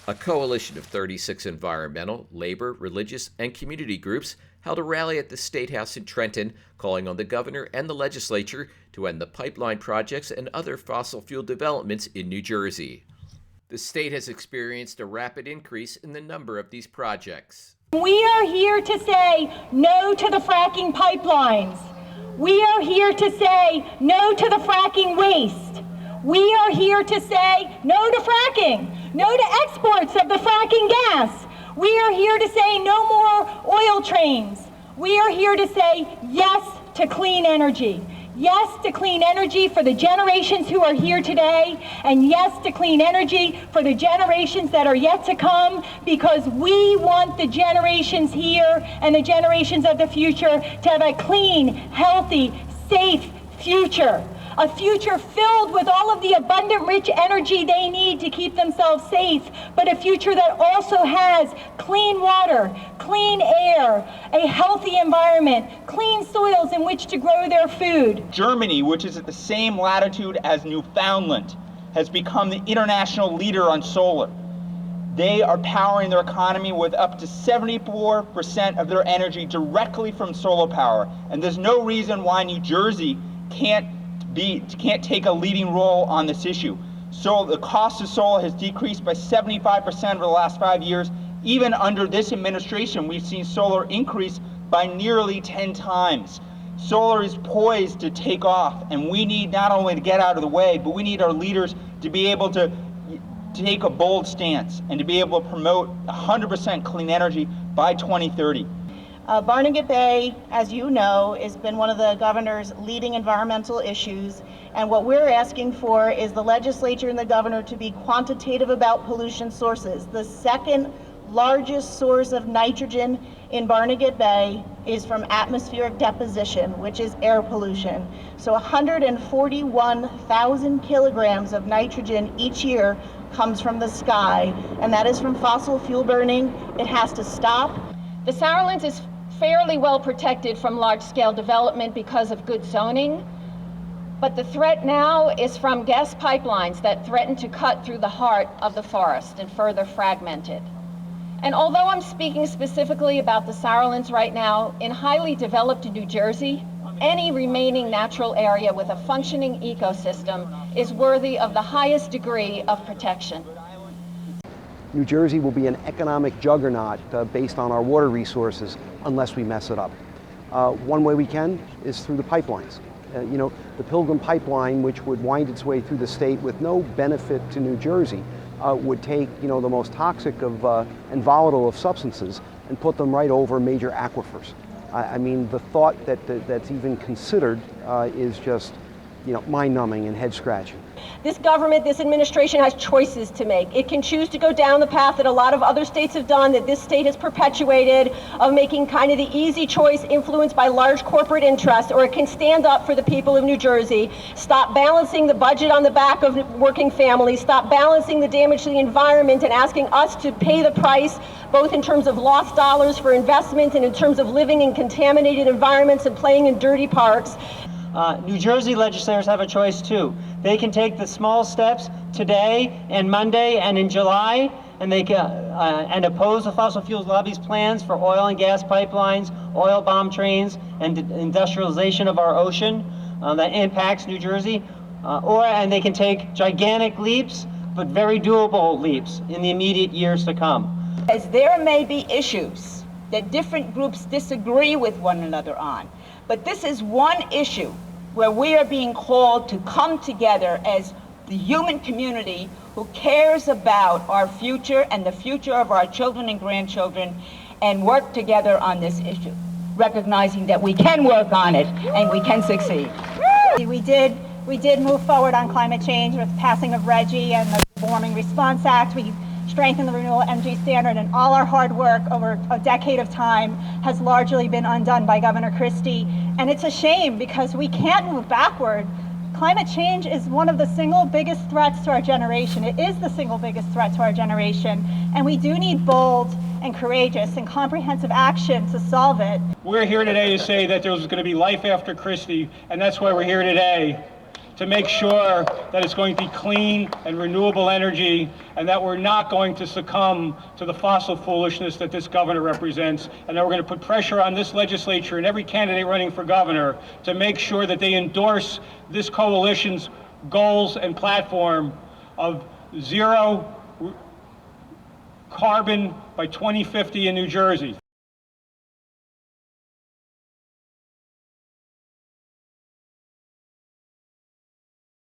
A coalition of 36 environmental, labor, religious, and community groups held a rally at the State House in Trenton, calling on the governor and the legislature to end the pipeline projects and other fossil fuel developments in New Jersey. The state has experienced a rapid increase in the number of these projects. We are here to say no to the fracking pipelines. We are here to say no to the fracking waste. We are here to say no to fracking, no to exports of the fracking gas. We are here to say no more oil trains. We are here to say yes to clean energy. Yes to clean energy for the generations who are here today, and yes to clean energy for the generations that are yet to come, because we want the generations here and the generations of the future to have a clean, healthy, safe future. A future filled with all of the abundant, rich energy they need to keep themselves safe, but a future that also has clean water, clean air, a healthy environment, clean soils in which to grow their food. Germany, which is at the same latitude as Newfoundland, has become the international leader on solar. They are powering their economy with up to 74% of their energy directly from solar power, and there's no reason why New Jersey can't take a leading role on this issue. So the cost of solar has decreased by 75% over the last 5 years. Even under this administration, we've seen solar increase by nearly 10 times. Solar is poised to take off, and we need not only to get out of the way, but we need our leaders to be able to take a bold stance and to be able to promote 100% clean energy by 2030. Barnegat Bay, as you know, has been one of the governor's leading environmental issues, and what we're asking for is the legislature and the governor to be quantitative about pollution sources. The second largest source of nitrogen in Barnegat Bay is from atmospheric deposition, which is air pollution. So 141,000 kilograms of nitrogen each year comes from the sky, and that is from fossil fuel burning. It has to stop. The Sourlands is fairly well protected from large-scale development because of good zoning, but the threat now is from gas pipelines that threaten to cut through the heart of the forest and further fragment it. And although I'm speaking specifically about the Sourlands right now, in highly developed New Jersey, any remaining natural area with a functioning ecosystem is worthy of the highest degree of protection. New Jersey will be an economic juggernaut based on our water resources unless we mess it up. One way we can is through the pipelines. The Pilgrim Pipeline, which would wind its way through the state with no benefit to New Jersey, would take the most toxic of and volatile of substances and put them right over major aquifers. I mean, the thought that that's even considered is just mind-numbing and head-scratching. This government, this administration has choices to make. It can choose to go down the path that a lot of other states have done, that this state has perpetuated, of making kind of the easy choice influenced by large corporate interests, or it can stand up for the people of New Jersey, stop balancing the budget on the back of working families, stop balancing the damage to the environment and asking us to pay the price, both in terms of lost dollars for investment and in terms of living in contaminated environments and playing in dirty parks. New Jersey legislators have a choice too. They can take the small steps today and Monday and in July, and they can and oppose the fossil fuels lobby's plans for oil and gas pipelines, oil bomb trains, and industrialization of our ocean that impacts New Jersey. And they can take gigantic leaps, but very doable leaps in the immediate years to come. As there may be issues that different groups disagree with one another on, but this is one issue where we are being called to come together as the human community who cares about our future and the future of our children and grandchildren, and work together on this issue, recognizing that we can work on it and we can succeed. We did move forward on climate change with passing of RGGI and the Warming Response Act. We strengthened the Renewable Energy Standard, and all our hard work over a decade of time has largely been undone by Governor Christie. And it's a shame because we can't move backward. Climate change is one of the single biggest threats to our generation. It is the single biggest threat to our generation, and we do need bold and courageous and comprehensive action to solve it. We're here today to say that there's going to be life after Christie, and that's why we're here today to make sure that it's going to be clean and renewable energy, and that we're not going to succumb to the fossil foolishness that this governor represents, and that we're going to put pressure on this legislature and every candidate running for governor to make sure that they endorse this coalition's goals and platform of zero carbon by 2050 in New Jersey.